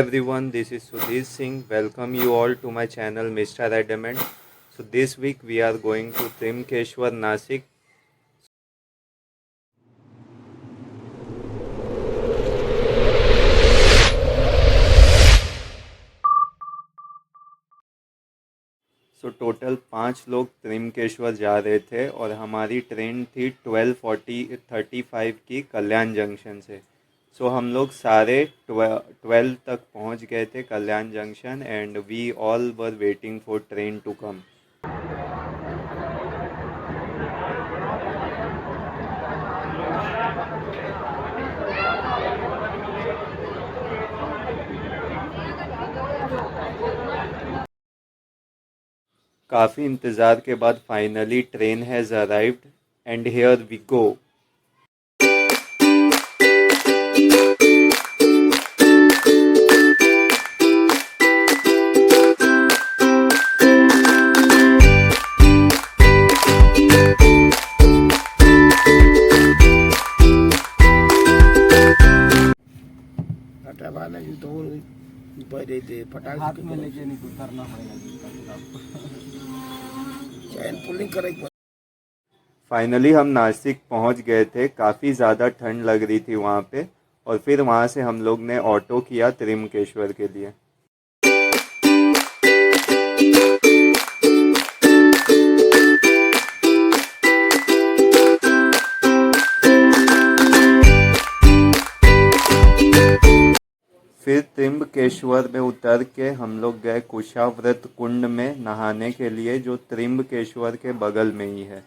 Everyone, this is Sudhir Singh. Welcome you all to my channel Mr. Adamant. So this week we are going to Trimkeshwar, Nasik. So total 5 लोग त्रिमकेश्वर जा रहे थे और हमारी train थी 12:35 की कल्याण junction से। सो हम लोग सारे 12 तक पहुंच गए थे Kalyan junction and we all were waiting for train to come. काफ़ी इंतज़ार के बाद finally train has arrived and here we go. हाथ में लेके नहीं तो करना पड़ेगा चैन पुलिंग करेगी। फाइनली हम नासिक पहुंच गए थे। काफ़ी ज़्यादा ठंड लग रही थी वहाँ पे और फिर वहाँ से हम लोग ने ऑटो किया त्रिमकेश्वर के लिए। फिर त्रिम्बकेश्वर में उतर के हम लोग गए कुशाव्रत कुंड में नहाने के लिए, जो त्रिम्बकेश्वर के बगल में ही है।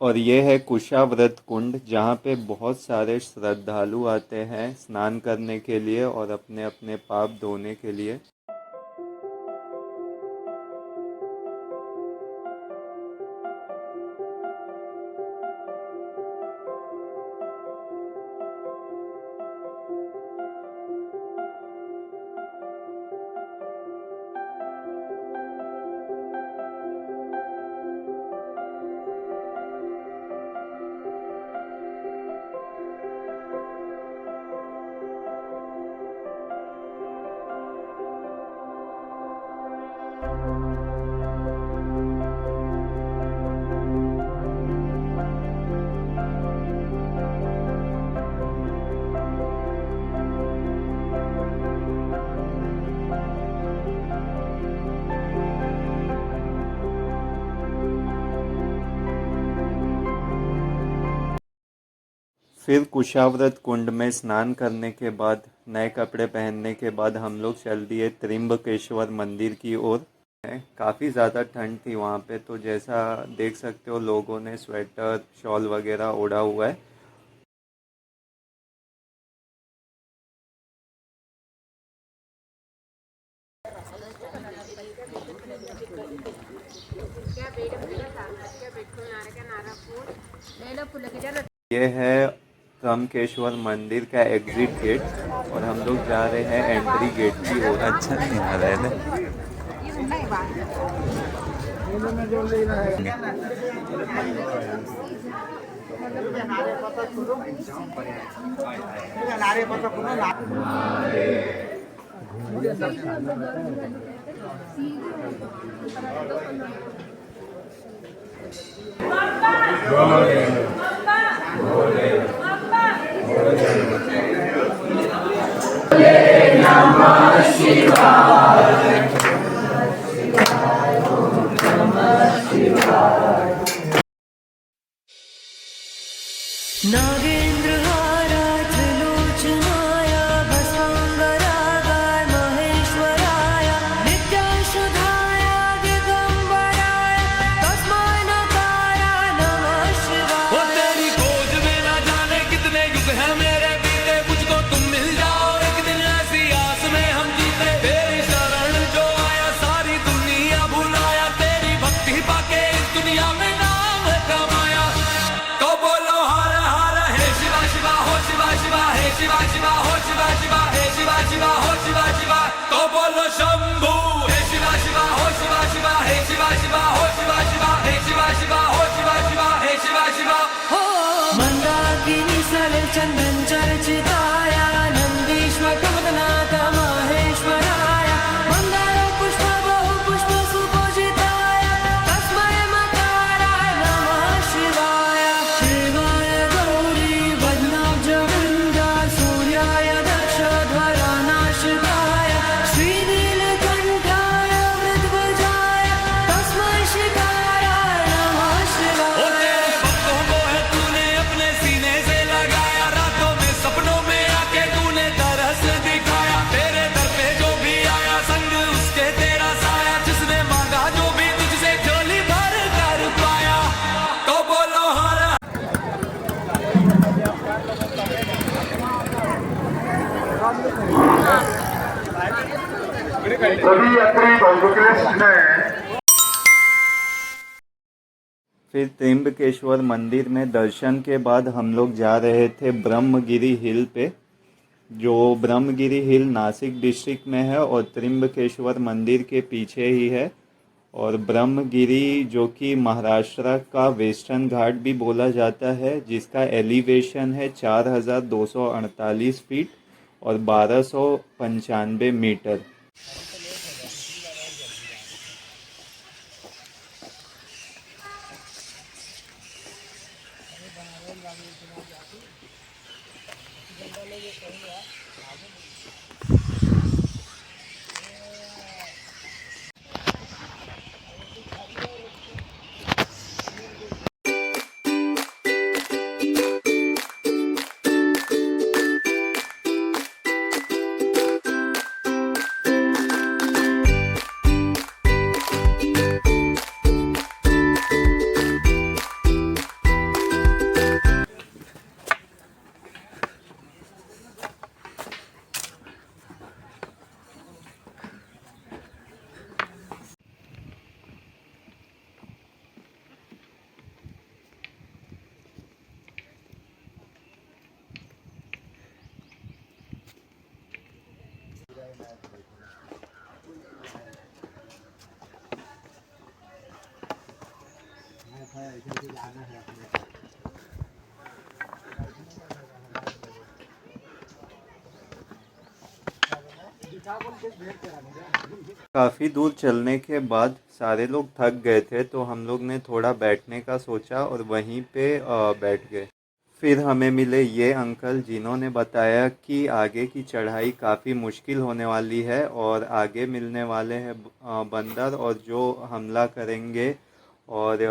और ये है कुशाव्रत कुंड, जहाँ पे बहुत सारे श्रद्धालु आते हैं स्नान करने के लिए और अपने अपने पाप धोने के लिए। फिर कुशाव्रत कुंड में स्नान करने के बाद, नए कपड़े पहनने के बाद हम लोग चल दिए त्रिम्बकेश्वर मंदिर की ओर। काफ़ी ज़्यादा ठंड थी वहाँ पे, तो जैसा देख सकते हो लोगों ने स्वेटर शॉल वगैरह ओढ़ा हुआ है। ये है त्र्यंबकेश्वर मंदिर का एग्जिट गेट और हम लोग जा रहे हैं एंट्री गेट की ओर। अच्छा नहीं आ रहा है नागेंद्र त्रिलोचनाय भस्मांगरागाय महेश्वराय नित्याशुधाय दिगंबराय तस्मै नकाराय नमः शिवाय। वो तेरी खोज में ना जाने कितने युग हैं मेरे बीते, सभी यात्री बाबू के लिए सूचना है। फिर त्र्यंबकेश्वर मंदिर में दर्शन के बाद हम लोग जा रहे थे ब्रह्मगिरी हिल पे, जो ब्रह्मगिरी हिल नासिक डिस्ट्रिक्ट में है और त्र्यंबकेश्वर मंदिर के पीछे ही है। और ब्रह्मगिरी जो कि महाराष्ट्र का वेस्टर्न घाट भी बोला जाता है, जिसका एलिवेशन है 4248 फीट और 1295 मीटर। काफ़ी दूर चलने के बाद सारे लोग थक गए थे, तो हम लोग ने थोड़ा बैठने का सोचा और वहीं पे बैठ गए। फिर हमें मिले ये अंकल, जिन्होंने बताया कि आगे की चढ़ाई काफ़ी मुश्किल होने वाली है और आगे मिलने वाले हैं बंदर, और जो हमला करेंगे और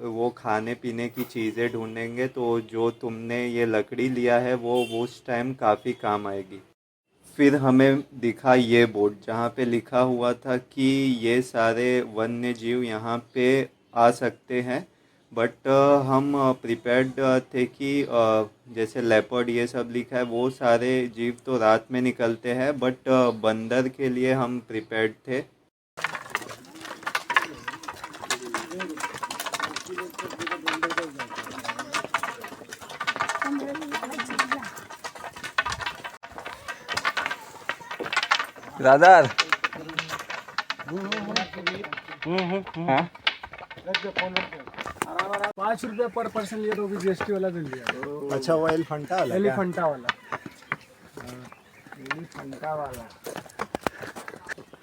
वो खाने पीने की चीज़ें ढूंढेंगे, तो जो तुमने ये लकड़ी लिया है वो उस टाइम काफ़ी काम आएगी। फिर हमें दिखा ये बोर्ड, जहाँ पे लिखा हुआ था कि ये सारे वन्य जीव यहाँ पे आ सकते हैं, बट हम प्रिपेयर्ड थे कि जैसे लेपर्ड ये सब लिखा है, वो सारे जीव तो रात में निकलते हैं, बट बंदर के लिए हम प्रिपेयर्ड थे। ब्रदर 5 रुपये पर पर्सन लिए तो भी GST वाला दे दिया। अच्छा, वो एलिफंटा वाला एलिफंटा वाला, एलिफंटा वाला।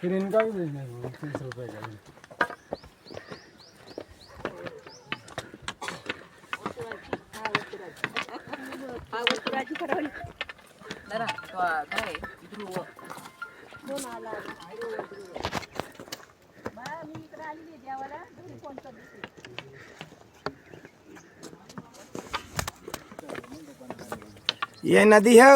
फिर इनका भी भेजना है 30 रुपये का। ये नदी है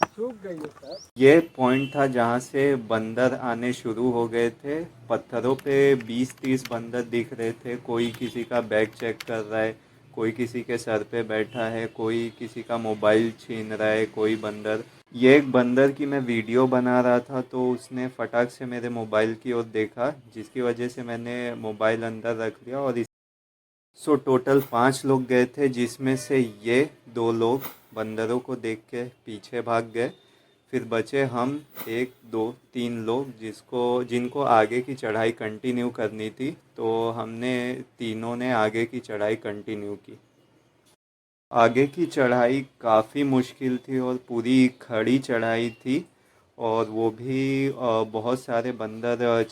सूख गई है सर। ये पॉइंट था जहाँ से बंदर आने शुरू हो गए थे। पत्थरों पे 20-30 बंदर दिख रहे थे। कोई किसी का बैग चेक कर रहा है, कोई किसी के सर पे बैठा है, कोई किसी का मोबाइल छीन रहा है, कोई बंदर। ये एक बंदर की मैं वीडियो बना रहा था, तो उसने फटाक से मेरे मोबाइल की ओर देखा, जिसकी वजह से मैंने मोबाइल अंदर रख लिया। और टोटल 5 लोग गए थे, जिसमें से ये 2 लोग बंदरों को देख के पीछे भाग गए। फिर बचे हम 1, 2, 3 लोग जिनको आगे की चढ़ाई कंटिन्यू करनी थी। तो हमने तीनों ने आगे की चढ़ाई कंटिन्यू की। आगे की चढ़ाई काफ़ी मुश्किल थी और पूरी खड़ी चढ़ाई थी, और वो भी बहुत सारे बंदर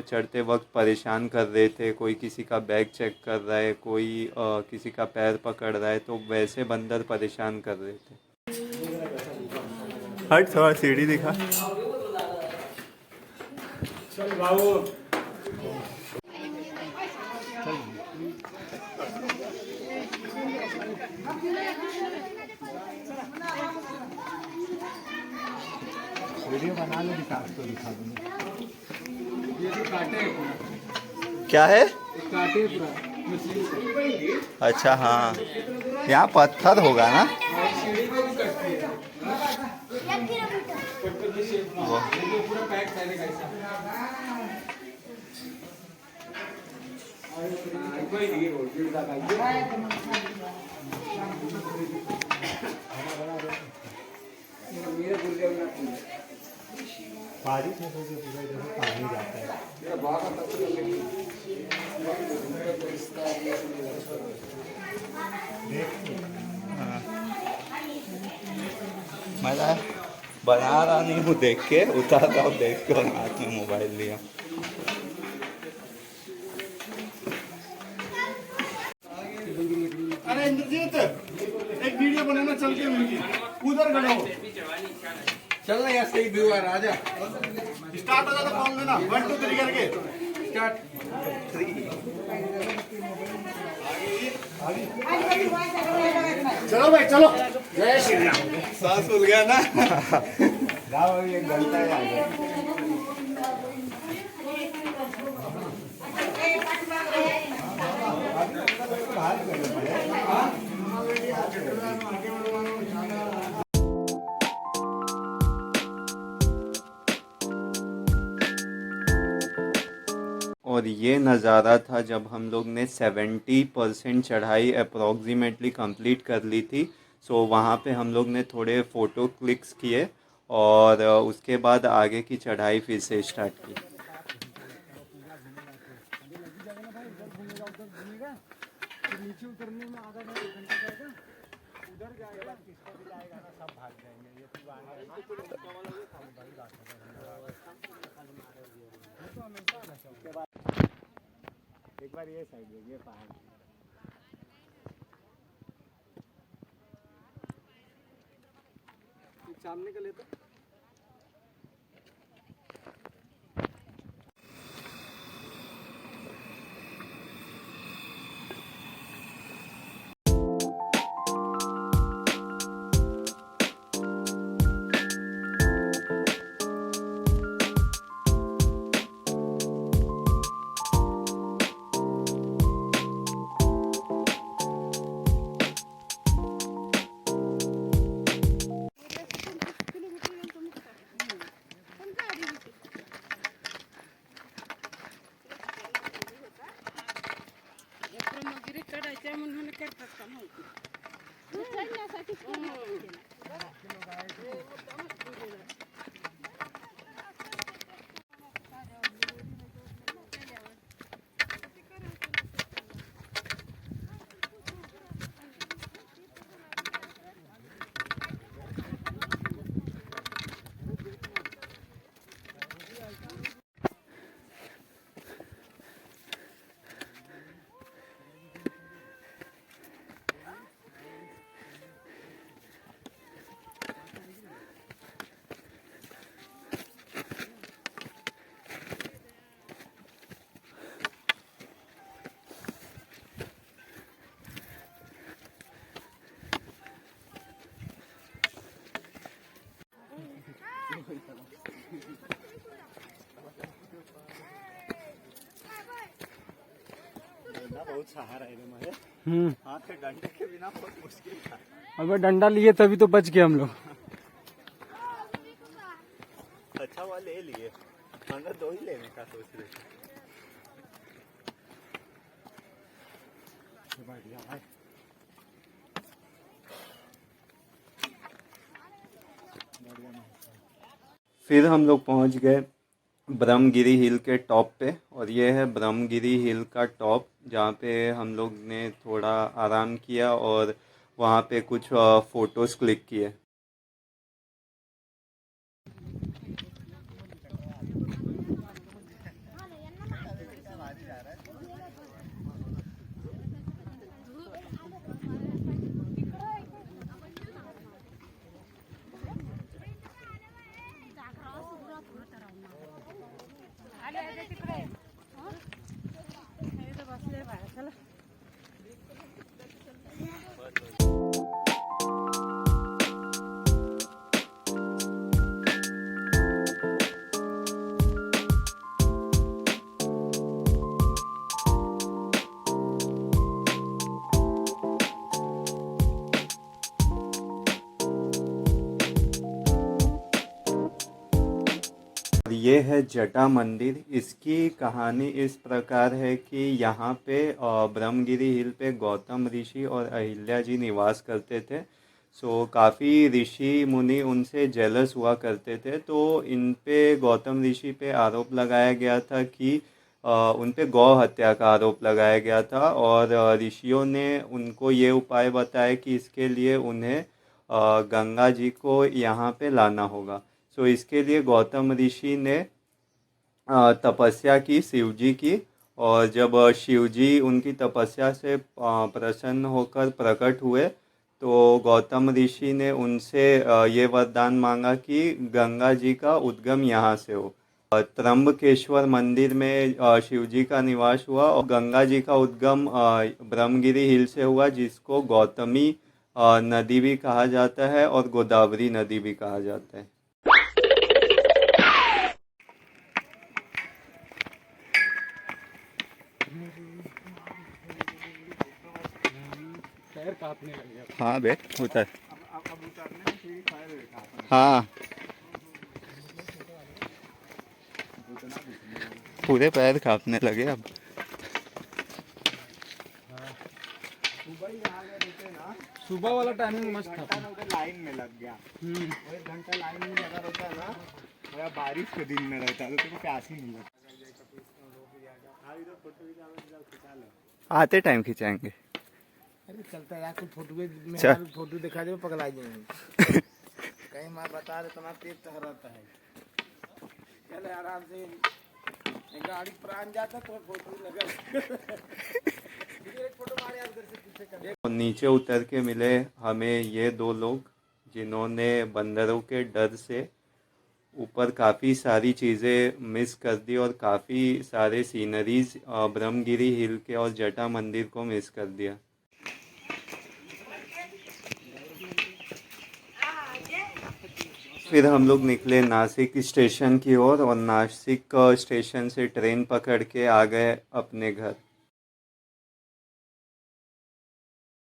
चढ़ते वक्त परेशान कर रहे थे। कोई किसी का बैग चेक कर रहा है, कोई किसी का पैर पकड़ रहा है, तो वैसे बंदर परेशान कर रहे थे। हट, थोड़ा सीढ़ी दिखा। चल बाबू, वीडियो बना लो, दिखा दूंगा। ये भी काटे हैं पूरा, क्या है? काटे हैं पूरा मछली से। अच्छा हाँ, यहाँ पत्थर होगा ना। सीढ़ी को भी कटती है। पूरा पैक पहले कैसा कोई नहीं रोड गिरता का मेरे गुर्दे में बारिश में तो पूरा इधर से पानी जाता है। मेरा बहुत मैं बना रहा नहीं हूँ देख के, उतार रहा हूँ देख के, और हाथ में मोबाइल लिया। अरे इंद्रजीत एक वीडियो बनाना चल के मिलगी उधर खड़े हो चल ना यार सही व्यू आ रहा आजा स्टार्ट हो जाता कॉल देना 1 2 3 करके स्टार्ट चलो भाई चलो जय श्री राम सांस फूल गया ना। जाओ ये गलता है आगे। और ये नज़ारा था जब हम लोग ने 70% चढ़ाई अप्रॉक्सीमेटली कंप्लीट कर ली थी। सो वहाँ पे हम लोग ने थोड़े फ़ोटो क्लिक्स किए और उसके बाद आगे की चढ़ाई फिर से स्टार्ट की। नीचे उतरने में आधा घंटा जाएगा उधर जाएगा किसका भी जाएगा ना सब भाग जाएंगे ये तो एक बार ये साइड देखिए पहाड़ सामने का लेते ब्रह्मगिरी चढायच्या म्हणून करतात का माहिती चढण्यासाठी बहुत सहारा है तुम्हारे हाथ के डंडे के बिना बहुत मुश्किल था। अबे डंडा लिए तभी तो बच गए हम लोग अच्छा वाला ले लिए, अंदर 2 ही लेने का सोच रहे थे। बढ़िया भाई। फिर हम लोग पहुंच गए ब्रह्मगिरी हिल के टॉप पे, और ये है ब्रह्मगिरी हिल का टॉप जहाँ पे हम लोग ने थोड़ा आराम किया और वहाँ पे कुछ फ़ोटोज़ क्लिक किए। और ये है जटा मंदिर। इसकी कहानी इस प्रकार है कि यहाँ पे ब्रह्मगिरी हिल पे गौतम ऋषि और अहिल्या जी निवास करते थे। सो काफ़ी ऋषि मुनि उनसे जेलस हुआ करते थे। तो इन पे गौतम ऋषि पे आरोप लगाया गया था कि उन पे गौ हत्या का आरोप लगाया गया था। और ऋषियों ने उनको ये उपाय बताया कि इसके लिए उन्हें गंगा जी को यहाँ पे लाना होगा। सो इसके लिए गौतम ऋषि ने तपस्या की, शिव जी की। और जब शिव जी उनकी तपस्या से प्रसन्न होकर प्रकट हुए तो गौतम ऋषि ने उनसे ये वरदान मांगा कि गंगा जी का उद्गम यहाँ से हो। त्र्यंबकेश्वर मंदिर में शिव जी का निवास हुआ और गंगा जी का उद्गम ब्रह्मगिरी हिल से हुआ, जिसको गौतमी नदी भी कहा जाता है और गोदावरी नदी भी कहा जाता है। पैर कांपने लगे अब। हाँ बे उतर। अब उतरने में फ्री फायर देखा अपन। हाँ पूरे पैर कांपने लगे अब। सुबह वाला टाइमिंग मस्त था। घंटा ना उधर लाइन में लग गया, वो 1 घंटा लाइन में लगा रहता है ना, वो या बारिश के दिन में रहता है तो तेरे को प्यास ही नहीं लगता। आते टाइम खिंचाएंगे। अरे चलता यार, कुछ फोटो में चल। फोटो दिखा दे पगला जाएंगे। कहीं मार बता रहे तुम्हारा पेट तहराता है। चल आराम से गाड़ी प्राण जाता तो फोटो लगा। एक फोटो मारे यार, उधर से पीछे कर। और नीचे उतर के मिले हमें ये 2 लोग जिन्होंने बंदरों के डर से ऊपर काफ़ी सारी चीज़ें मिस कर दी और काफ़ी सारे सीनरीज ब्रह्मगिरी हिल के और जटा मंदिर को मिस कर दिया। फिर हम लोग निकले नासिक स्टेशन की ओर और नासिक स्टेशन से ट्रेन पकड़ के आ गए अपने घर।